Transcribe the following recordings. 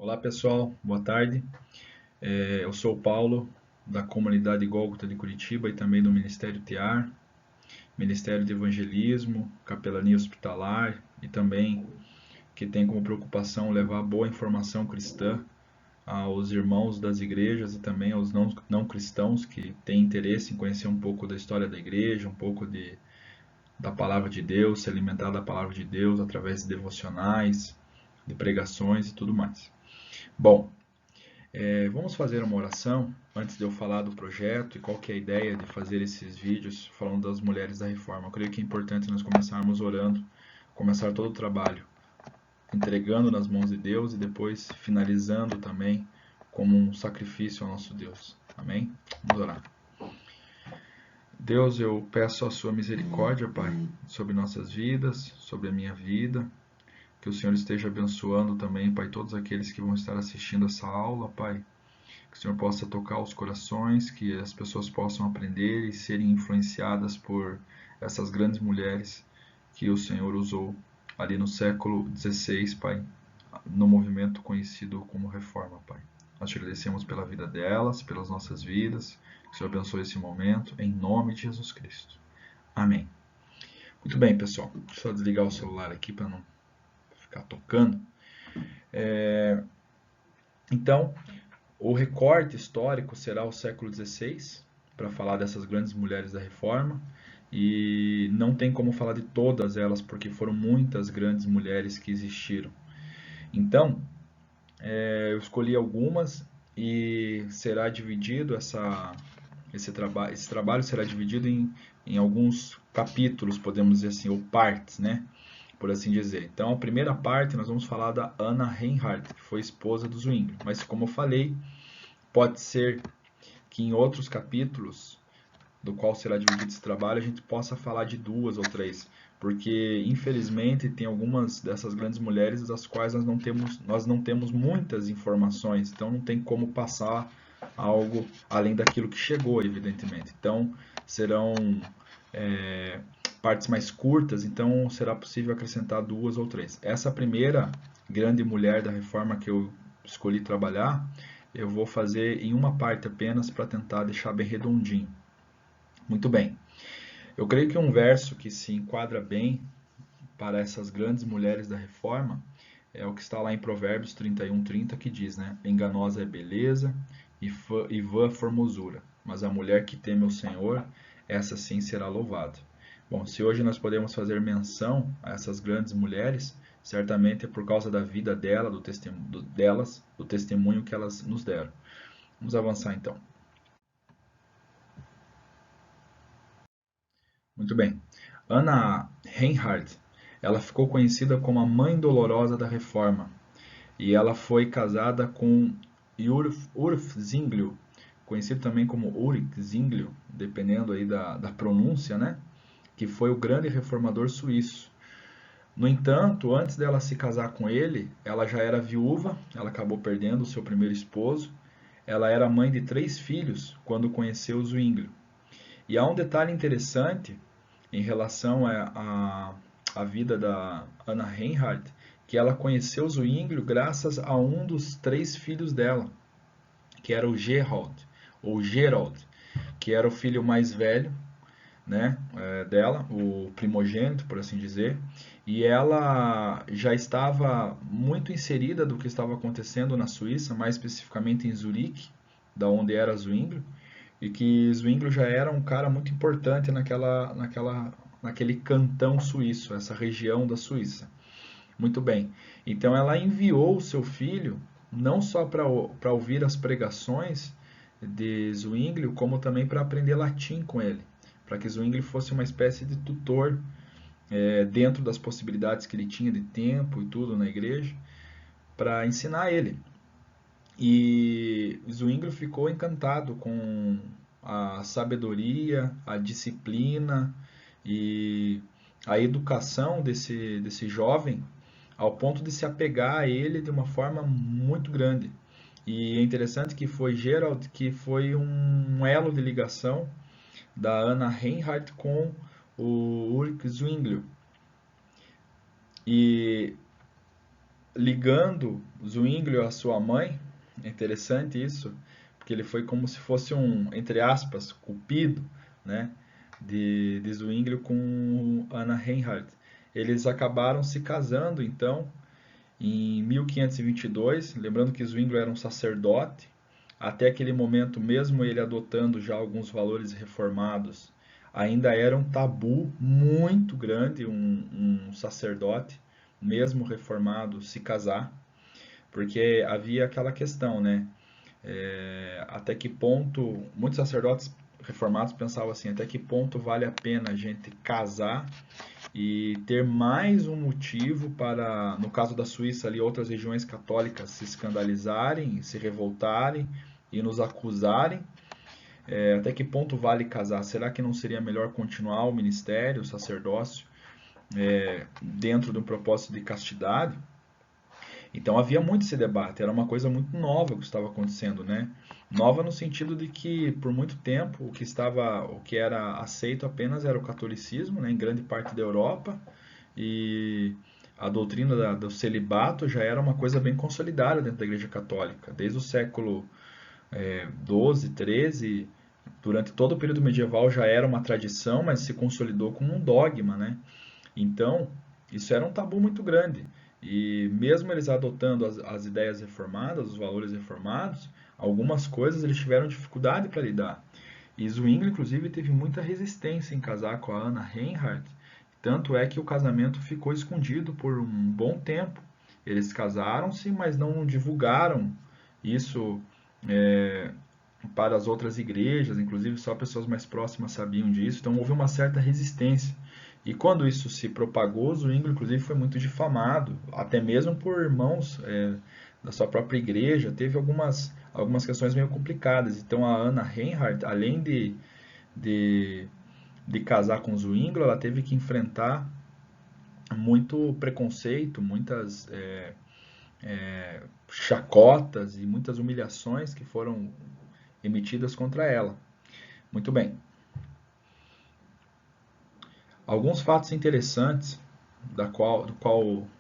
Olá pessoal, boa tarde. Eu sou o Paulo, da comunidade Gólgota de Curitiba e também do Ministério TEAR, Ministério de Evangelismo, Capelania Hospitalar e também que tem como preocupação levar boa informação cristã aos irmãos das igrejas e também aos não cristãos que têm interesse em conhecer um pouco da história da igreja, um pouco da palavra de Deus, se alimentar da palavra de Deus através de devocionais, de pregações e tudo mais. Bom, vamos fazer uma oração antes de eu falar do projeto e qual que é a ideia de fazer esses vídeos falando das mulheres da reforma. Eu creio que é importante nós começarmos orando, começar todo o trabalho entregando nas mãos de Deus e depois finalizando também como um sacrifício ao nosso Deus. Amém? Vamos orar. Deus, eu peço a sua misericórdia, Pai, sobre nossas vidas, sobre a minha vida. Que o Senhor esteja abençoando também, Pai, todos aqueles que vão estar assistindo essa aula, Pai. Que o Senhor possa tocar os corações, que as pessoas possam aprender e serem influenciadas por essas grandes mulheres que o Senhor usou ali no século XVI, Pai, no movimento conhecido como Reforma, Pai. Nós te agradecemos pela vida delas, pelas nossas vidas. Que o Senhor abençoe esse momento, em nome de Jesus Cristo. Amém. Muito bem, pessoal. Deixa eu só desligar o celular aqui para não ficar tocando. Então, o recorte histórico será o século XVI, para falar dessas grandes mulheres da Reforma, e não tem como falar de todas elas, porque foram muitas grandes mulheres que existiram. Então, eu escolhi algumas e será dividido esse trabalho será dividido em alguns capítulos, podemos dizer assim, ou partes, né? Por assim dizer. Então, a primeira parte nós vamos falar da Anna Reinhardt, que foi esposa do Zwingli. Mas, como eu falei, pode ser que em outros capítulos, do qual será dividido esse trabalho, a gente possa falar de duas ou três, porque infelizmente tem algumas dessas grandes mulheres das quais nós não temos muitas informações, então não tem como passar algo além daquilo que chegou, evidentemente. Então serão partes mais curtas, então será possível acrescentar duas ou três. Essa primeira grande mulher da reforma que eu escolhi trabalhar, eu vou fazer em uma parte apenas para tentar deixar bem redondinho. Muito bem. Eu creio que um verso que se enquadra bem para essas grandes mulheres da reforma é o que está lá em Provérbios 31:30, que diz, né? Enganosa é beleza e vã formosura, mas a mulher que teme o Senhor, essa sim será louvada. Bom, se hoje nós podemos fazer menção a essas grandes mulheres, certamente é por causa da vida dela, delas, do testemunho que elas nos deram. Vamos avançar então. Muito bem. Anna Reinhardt, ela ficou conhecida como a Mãe Dolorosa da Reforma, e ela foi casada com Ulf Zwinglio, conhecido também como Ulrich Zwinglio, dependendo aí da pronúncia, né? Que foi o grande reformador suíço. No entanto, antes dela se casar com ele, ela já era viúva, ela acabou perdendo o seu primeiro esposo. Ela era mãe de 3 filhos quando conheceu Zwinglio. E há um detalhe interessante em relação à vida da Anna Reinhardt, que ela conheceu Zwinglio graças a um dos 3 filhos dela, que era o Gerald, que era o filho mais velho, né, dela, o primogênito, por assim dizer, e ela já estava muito inserida do que estava acontecendo na Suíça, mais especificamente em Zurique, da onde era Zwinglio, e que Zwinglio já era um cara muito importante naquele cantão suíço, essa região da Suíça. Muito bem. Então ela enviou o seu filho não só para ouvir as pregações de Zwinglio, como também para aprender latim com ele, para que Zwinglio fosse uma espécie de tutor dentro das possibilidades que ele tinha de tempo e tudo na igreja, para ensinar ele. E Zwinglio ficou encantado com a sabedoria, a disciplina e a educação desse jovem, ao ponto de se apegar a ele de uma forma muito grande. E é interessante que foi Gerald que foi um elo de ligação da Anna Reinhardt com o Ulrich Zwinglio. E ligando Zwinglio à sua mãe. É interessante isso, porque ele foi como se fosse um, entre aspas, cupido, né, de Zwinglio com Anna Reinhardt. Eles acabaram se casando, então, em 1522, lembrando que Zwinglio era um sacerdote. Até aquele momento, mesmo ele adotando já alguns valores reformados, ainda era um tabu muito grande um sacerdote, mesmo reformado, se casar, porque havia aquela questão, né? Até que ponto, muitos sacerdotes reformados pensavam assim, até que ponto vale a pena a gente casar e ter mais um motivo para, no caso da Suíça ali, outras regiões católicas se escandalizarem, se revoltarem e nos acusarem. Até que ponto vale casar? Será que não seria melhor continuar o ministério, o sacerdócio, dentro de um propósito de castidade? Então havia muito esse debate, era uma coisa muito nova que estava acontecendo, né? Nova no sentido de que por muito tempo o que era aceito apenas era o catolicismo, né, em grande parte da Europa, e a doutrina do celibato já era uma coisa bem consolidada dentro da Igreja Católica, desde o século 12, 13, durante todo o período medieval já era uma tradição, mas se consolidou como um dogma, né? Então, isso era um tabu muito grande. E mesmo eles adotando as ideias reformadas, os valores reformados, algumas coisas eles tiveram dificuldade para lidar. E Zwingli, inclusive, teve muita resistência em casar com a Anna Reinhardt. Tanto é que o casamento ficou escondido por um bom tempo. Eles casaram-se, mas não divulgaram isso é, para as outras igrejas, inclusive só pessoas mais próximas sabiam disso, então houve uma certa resistência. E quando isso se propagou, Zwingli, inclusive, foi muito difamado, até mesmo por irmãos da sua própria igreja, teve algumas questões meio complicadas. Então a Anna Reinhardt, além de, de casar com Zwingli, ela teve que enfrentar muito preconceito, muitas chacotas e muitas humilhações que foram emitidas contra ela. Muito bem. Alguns fatos interessantes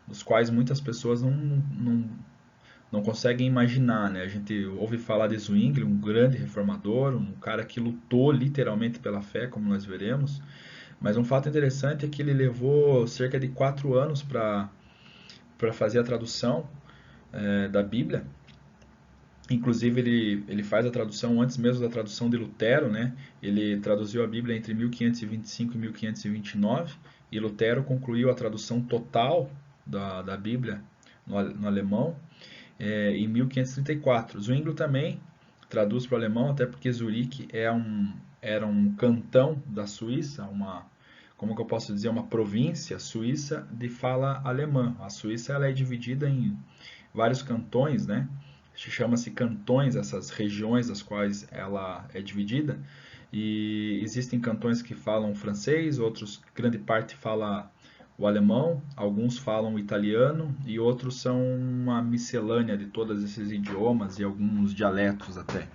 dos quais muitas pessoas não conseguem imaginar, né? A gente ouve falar de Zwingli, um grande reformador, um cara que lutou literalmente pela fé, como nós veremos. Mas um fato interessante é que ele levou cerca de 4 anos para fazer a tradução da Bíblia. Inclusive, ele faz a tradução antes mesmo da tradução de Lutero, né? Ele traduziu a Bíblia entre 1525 e 1529, e Lutero concluiu a tradução total da Bíblia no alemão em 1534. Zwingli também traduz para o alemão, até porque Zurique era um cantão da Suíça, como que eu posso dizer, uma província suíça de fala alemã. A Suíça ela é dividida em vários cantões, né? Chama-se cantões, essas regiões das quais ela é dividida, e existem cantões que falam francês, outros, grande parte fala o alemão, alguns falam o italiano e outros são uma miscelânea de todos esses idiomas e alguns dialetos até.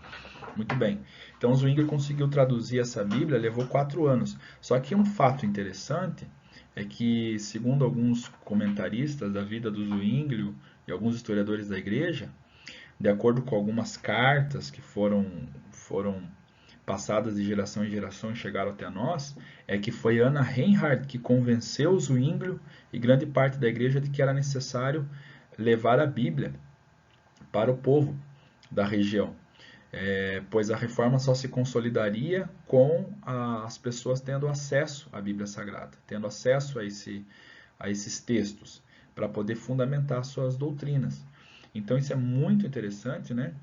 Muito bem. Então Zwingli conseguiu traduzir essa Bíblia, levou 4 anos. Só que um fato interessante é que, segundo alguns comentaristas da vida do Zwingli e alguns historiadores da igreja, de acordo com algumas cartas que foram passadas de geração em geração e chegaram até nós, é que foi Anna Reinhardt que convenceu Zwingli e grande parte da igreja de que era necessário levar a Bíblia para o povo da região, pois a reforma só se consolidaria com as pessoas tendo acesso à Bíblia Sagrada, tendo acesso a esses textos, para poder fundamentar suas doutrinas. Então isso é muito interessante, né?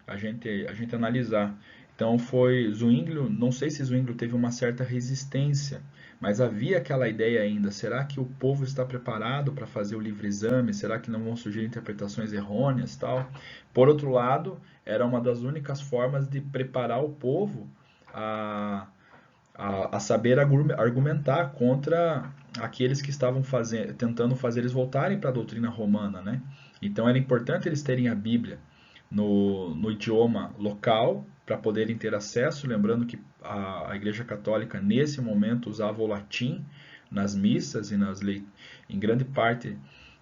A gente analisar. Então foi Zwingli, não sei se Zwingli teve uma certa resistência, mas havia aquela ideia ainda, será que o povo está preparado para fazer o livre exame? Será que não vão surgir interpretações errôneas, tal? Por outro lado, era uma das únicas formas de preparar o povo a, a saber argumentar contra aqueles que estavam tentando fazer eles voltarem para a doutrina romana, né? Então era importante eles terem a Bíblia no idioma local para poderem ter acesso, lembrando que a Igreja Católica nesse momento usava o latim nas missas e em grande parte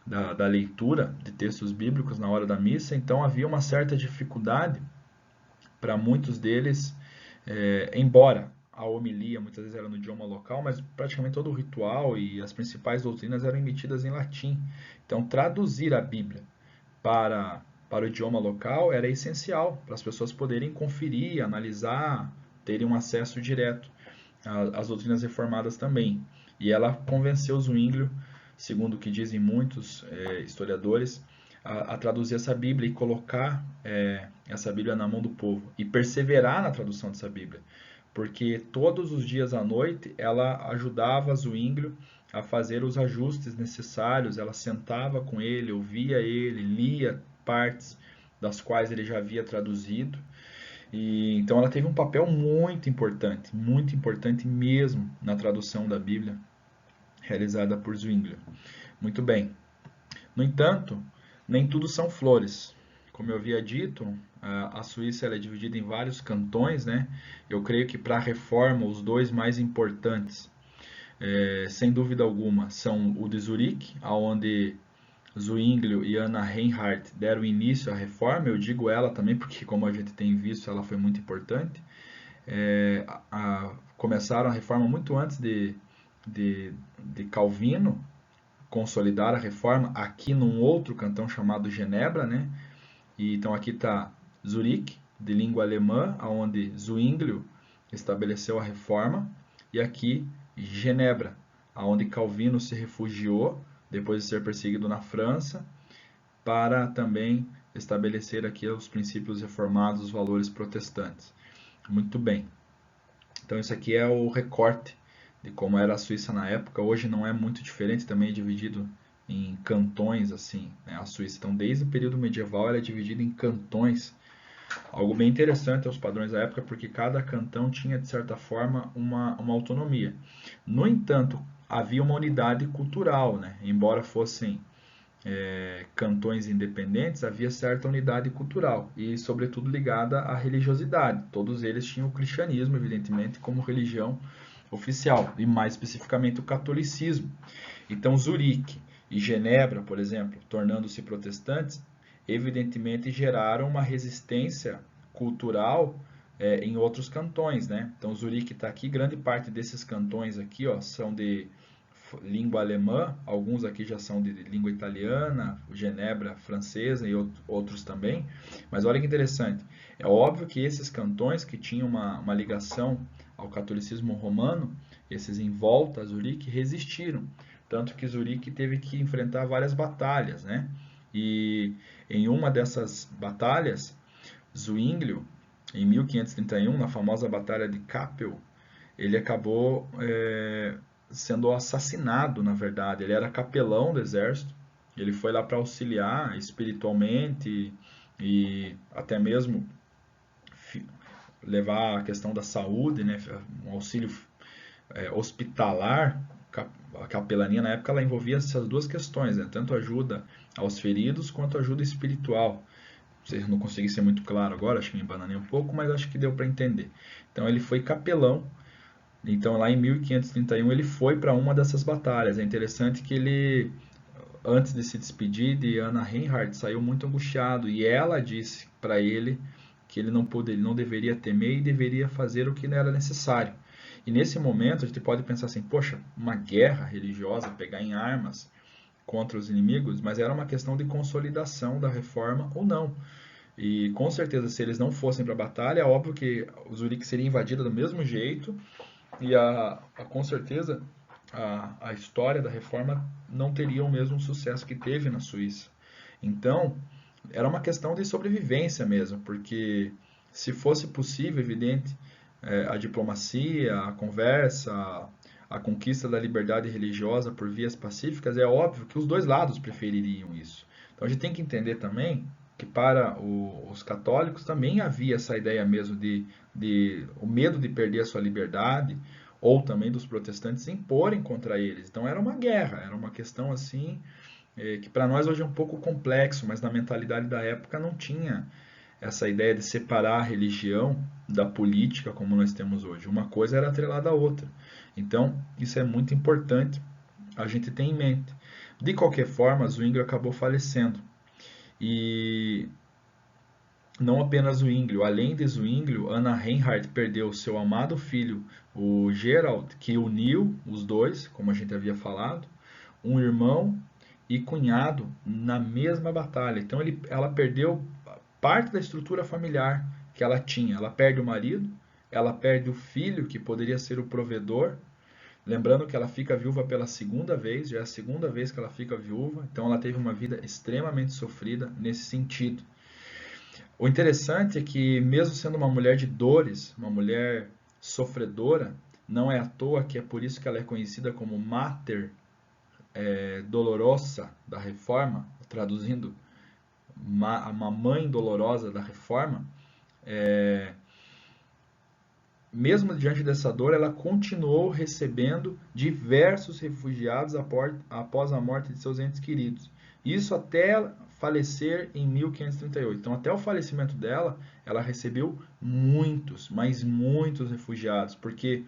da leitura de textos bíblicos na hora da missa, então havia uma certa dificuldade para muitos deles, embora a homilia muitas vezes era no idioma local, mas praticamente todo o ritual e as principais doutrinas eram emitidas em latim. Então, traduzir a Bíblia para o idioma local era essencial para as pessoas poderem conferir, analisar, terem um acesso direto às doutrinas reformadas também. E ela convenceu Zwinglio, segundo o que dizem muitos historiadores, a traduzir essa Bíblia e colocar essa Bíblia na mão do povo e perseverar na tradução dessa Bíblia, porque todos os dias à noite ela ajudava Zwinglio a fazer os ajustes necessários, ela sentava com ele, ouvia ele, lia partes das quais ele já havia traduzido, e então ela teve um papel muito importante mesmo na tradução da Bíblia realizada por Zwinglio. Muito bem. No entanto, nem tudo são flores. Como eu havia dito, a Suíça é dividida em vários cantões, né? Eu creio que para a reforma, os dois mais importantes, sem dúvida alguma, são o de Zurique, onde Zwinglio e Anna Reinhardt deram início à reforma. Eu digo ela também porque, como a gente tem visto, ela foi muito importante. Começaram a reforma muito antes de Calvino consolidar a reforma aqui num outro cantão chamado Genebra, né? E então aqui está Zurique, de língua alemã, onde Zwinglio estabeleceu a reforma, e aqui Genebra, onde Calvino se refugiou depois de ser perseguido na França, para também estabelecer aqui os princípios reformados, os valores protestantes. Muito bem. Então isso aqui é o recorte de como era a Suíça na época. Hoje não é muito diferente, também é dividido em cantões, assim, né, a Suíça. Então, desde o período medieval, ela é dividida em cantões. Algo bem interessante aos padrões da época, porque cada cantão tinha, de certa forma, uma autonomia. No entanto, havia uma unidade cultural, né? Embora fossem cantões independentes, havia certa unidade cultural e, sobretudo, ligada à religiosidade. Todos eles tinham o cristianismo, evidentemente, como religião oficial, e mais especificamente o catolicismo. Então, Zurique e Genebra, por exemplo, tornando-se protestantes, evidentemente geraram uma resistência cultural em outros cantões, né? Então, Zurique está aqui, grande parte desses cantões aqui, ó, são de língua alemã, alguns aqui já são de língua italiana, Genebra francesa e outros também. Mas olha que interessante, é óbvio que esses cantões que tinham uma ligação ao catolicismo romano, esses em volta a Zurique, resistiram. Tanto que Zurique teve que enfrentar várias batalhas, né? E em uma dessas batalhas, Zwinglio, em 1531, na famosa Batalha de Kappel, ele acabou sendo assassinado, na verdade. Ele era capelão do exército, ele foi lá para auxiliar espiritualmente e até mesmo levar a questão da saúde, né, um auxílio hospitalar. A capelania na época ela envolvia essas duas questões, né, tanto ajuda aos feridos quanto ajuda espiritual. Não consegui ser muito claro agora, acho que me embananei um pouco, mas acho que deu para entender. Então ele foi capelão. Então lá em 1531 ele foi para uma dessas batalhas. É interessante que ele, antes de se despedir de Anna Reinhardt, saiu muito angustiado e ela disse para ele que ele não deveria temer e deveria fazer o que era necessário. E nesse momento a gente pode pensar assim, poxa, uma guerra religiosa, pegar em armas contra os inimigos, mas era uma questão de consolidação da reforma ou não. E com certeza, se eles não fossem para a batalha, é óbvio que Zurique seria invadida do mesmo jeito e com certeza a história da reforma não teria o mesmo sucesso que teve na Suíça. Então, era uma questão de sobrevivência mesmo, porque se fosse possível, evidente, a diplomacia, a conversa, a conquista da liberdade religiosa por vias pacíficas, é óbvio que os dois lados prefeririam isso. Então a gente tem que entender também que para os católicos também havia essa ideia mesmo de o medo de perder a sua liberdade, ou também dos protestantes se imporem contra eles. Então era uma guerra, era uma questão assim que para nós hoje é um pouco complexo, mas na mentalidade da época não tinha essa ideia de separar a religião da política como nós temos hoje. Uma coisa era atrelada à outra. Então, isso é muito importante a gente ter em mente. De qualquer forma, Zwingli acabou falecendo. E não apenas Zwingli, além de Zwingli, Anna Reinhardt perdeu seu amado filho, o Gerald, que uniu os dois, como a gente havia falado, um irmão e cunhado na mesma batalha. Então ela perdeu parte da estrutura familiar que ela tinha. Ela perde o marido, ela perde o filho, que poderia ser o provedor. Lembrando que ela fica viúva pela segunda vez, já é a segunda vez que ela fica viúva, então ela teve uma vida extremamente sofrida nesse sentido. O interessante é que, mesmo sendo uma mulher de dores, uma mulher sofredora, não é à toa que é por isso que ela é conhecida como Mater Dolorosa da Reforma, traduzindo, uma mãe dolorosa da Reforma. Mesmo diante dessa dor, ela continuou recebendo diversos refugiados após a morte de seus entes queridos. Isso até falecer em 1538. Então, até o falecimento dela, ela recebeu muitos, mas muitos refugiados, porque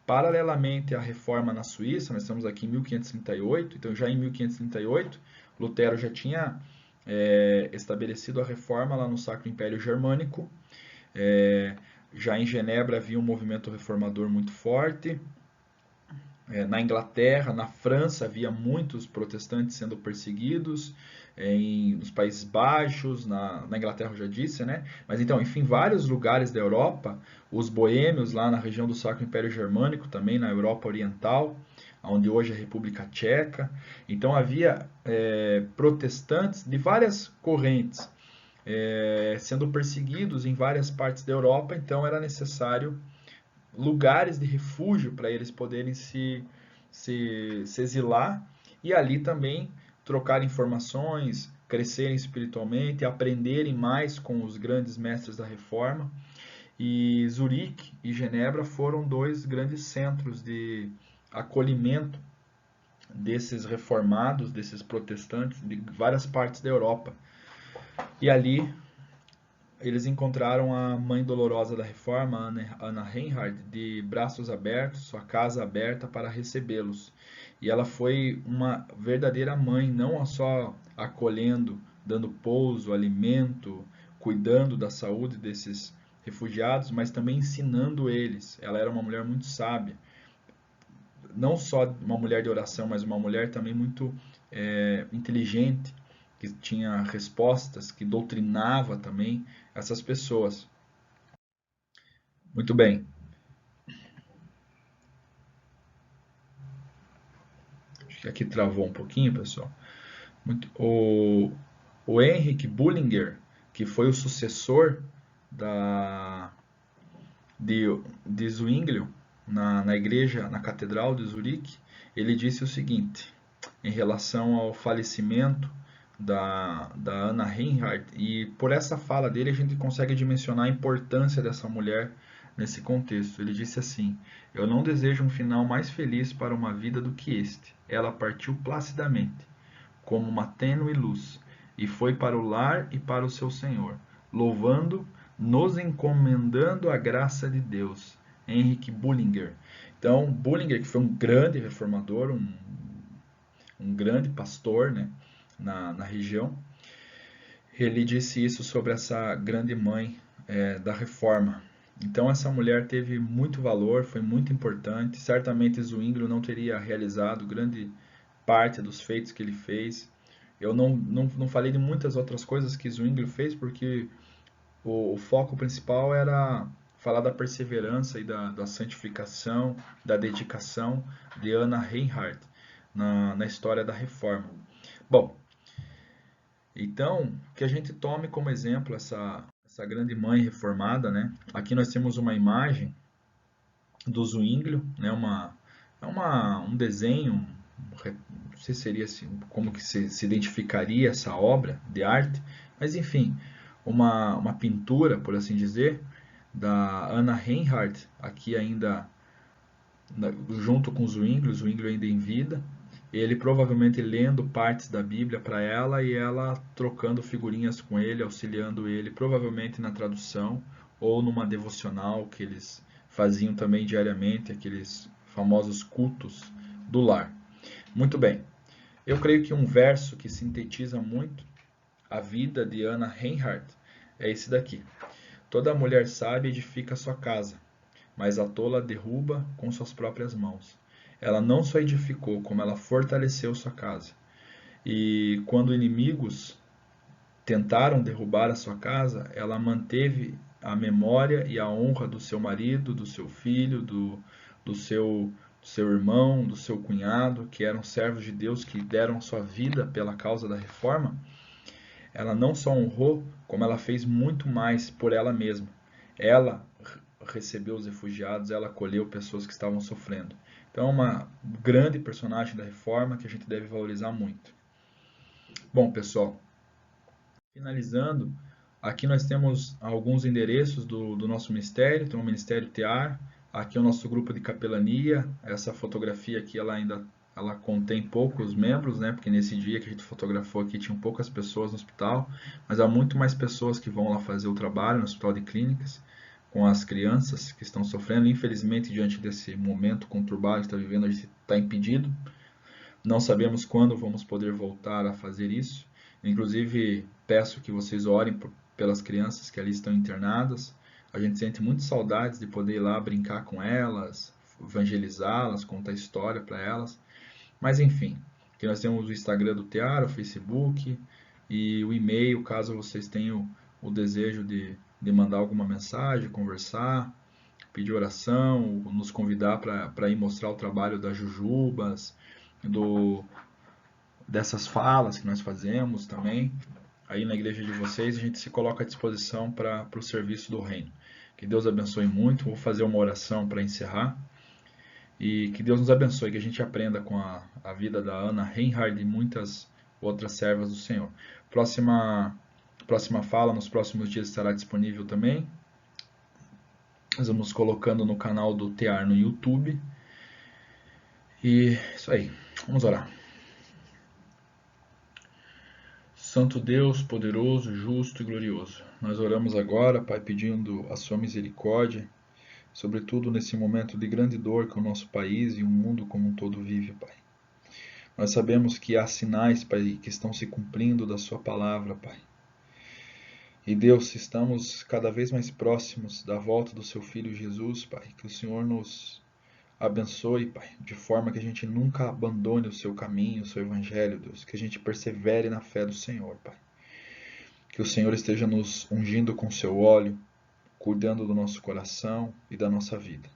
paralelamente à reforma na Suíça, nós estamos aqui em 1538, então já em 1538, Lutero já tinha estabelecido a reforma lá no Sacro Império Germânico. Já em Genebra havia um movimento reformador muito forte. Na Inglaterra, na França, havia muitos protestantes sendo perseguidos. Nos Países Baixos, na Inglaterra eu já disse, né? Mas então, enfim, vários lugares da Europa, os boêmios lá na região do Sacro Império Germânico, também na Europa Oriental, onde hoje é a República Tcheca. Então havia protestantes de várias correntes sendo perseguidos em várias partes da Europa, então era necessário lugares de refúgio para eles poderem se exilar e ali também trocar informações, crescerem espiritualmente, aprenderem mais com os grandes mestres da reforma. E Zurique e Genebra foram dois grandes centros de acolhimento desses reformados, desses protestantes de várias partes da Europa. E ali eles encontraram a mãe dolorosa da reforma, Anna Reinhardt, de braços abertos, sua casa aberta para recebê-los. E ela foi uma verdadeira mãe, não só acolhendo, dando pouso, alimento, cuidando da saúde desses refugiados, mas também ensinando eles. Ela era uma mulher muito sábia. Não só uma mulher de oração, mas uma mulher também muito inteligente, que tinha respostas, que doutrinava também essas pessoas. Muito bem. Acho que aqui travou um pouquinho, pessoal. O Henrik Bullinger, que foi o sucessor de Zwinglio na igreja, na catedral de Zurique, ele disse o seguinte, em relação ao falecimento da Anna Reinhardt, e por essa fala dele a gente consegue dimensionar a importância dessa mulher nesse contexto. Ele disse assim: eu não desejo um final mais feliz para uma vida do que este. Ela partiu placidamente, como uma tênue luz, e foi para o lar e para o seu Senhor, louvando, nos encomendando a graça de Deus. Henrik Bullinger. Então, Bullinger, que foi um grande reformador, um grande pastor, né, na região, ele disse isso sobre essa grande mãe da reforma. Então essa mulher teve muito valor, foi muito importante. Certamente Zwinglio não teria realizado grande parte dos feitos que ele fez. Eu não falei de muitas outras coisas que Zwinglio fez, porque o foco principal era falar da perseverança e da santificação, da dedicação de Anna Reinhardt na história da reforma. Bom, então, que a gente tome como exemplo essa grande mãe reformada, né? Aqui nós temos uma imagem do Zwinglio, né? Um desenho, não sei se seria assim, como que se identificaria essa obra de arte, mas enfim, uma pintura, por assim dizer, da Anna Reinhardt, aqui ainda junto com o Zwinglio ainda em vida, ele provavelmente lendo partes da Bíblia para ela e ela trocando figurinhas com ele, auxiliando ele, provavelmente na tradução ou numa devocional que eles faziam também diariamente, aqueles famosos cultos do lar. Muito bem. Eu creio que um verso que sintetiza muito a vida de Hannah Reinhardt é esse daqui. Toda mulher sábia edifica sua casa, mas a tola derruba com suas próprias mãos. Ela não só edificou, como ela fortaleceu sua casa. E quando inimigos tentaram derrubar a sua casa, ela manteve a memória e a honra do seu marido, do seu filho, do seu irmão, do seu cunhado, que eram servos de Deus que deram sua vida pela causa da reforma. Ela não só honrou, como ela fez muito mais por ela mesma. Ela recebeu os refugiados, ela acolheu pessoas que estavam sofrendo. Então é uma grande personagem da reforma que a gente deve valorizar muito. Bom, pessoal, finalizando, aqui nós temos alguns endereços do nosso ministério. Tem o Ministério Tear, aqui é o nosso grupo de capelania. Essa fotografia aqui ela contém poucos membros, né? Porque nesse dia que a gente fotografou aqui tinham poucas pessoas no hospital, mas há muito mais pessoas que vão lá fazer o trabalho no Hospital de Clínicas com as crianças que estão sofrendo. Infelizmente, diante desse momento conturbado que está vivendo, a gente está impedido. Não sabemos quando vamos poder voltar a fazer isso. Inclusive, peço que vocês orem pelas crianças que ali estão internadas. A gente sente muitas saudades de poder ir lá brincar com elas, evangelizá-las, contar história para elas. Mas enfim, aqui nós temos o Instagram do Tear, o Facebook e o e-mail, caso vocês tenham o desejo de mandar alguma mensagem, conversar, pedir oração, nos convidar para ir mostrar o trabalho das Jujubas, dessas falas que nós fazemos também. Aí na igreja de vocês a gente se coloca à disposição para o serviço do reino. Que Deus abençoe muito. Vou fazer uma oração para encerrar. E que Deus nos abençoe, que a gente aprenda com a vida da Hannah Reinhardt e muitas outras servas do Senhor. Próxima fala nos próximos dias estará disponível também. Nós vamos colocando no canal do Tear no YouTube. E isso aí. Vamos orar. Santo Deus, poderoso, justo e glorioso, nós oramos agora, Pai, pedindo a sua misericórdia, sobretudo nesse momento de grande dor que o nosso país e o mundo como um todo vive, Pai. Nós sabemos que há sinais, Pai, que estão se cumprindo da sua palavra, Pai. E Deus, estamos cada vez mais próximos da volta do seu Filho Jesus, Pai. Que o Senhor nos abençoe, Pai, de forma que a gente nunca abandone o seu caminho, o seu evangelho, Deus. Que a gente persevere na fé do Senhor, Pai. Que o Senhor esteja nos ungindo com seu óleo, cuidando do nosso coração e da nossa vida.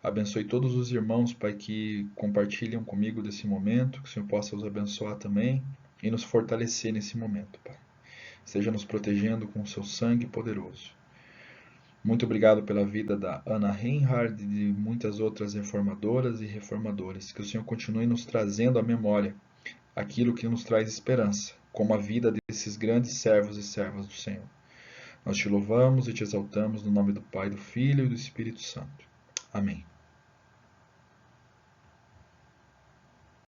Abençoe todos os irmãos, Pai, que compartilham comigo desse momento, que o Senhor possa os abençoar também e nos fortalecer nesse momento, Pai. Esteja nos protegendo com o seu sangue poderoso. Muito obrigado pela vida da Hannah Reinhardt e de muitas outras reformadoras e reformadores. Que o Senhor continue nos trazendo à memória aquilo que nos traz esperança, como a vida desses grandes servos e servas do Senhor. Nós te louvamos e te exaltamos no nome do Pai, do Filho e do Espírito Santo. Amém.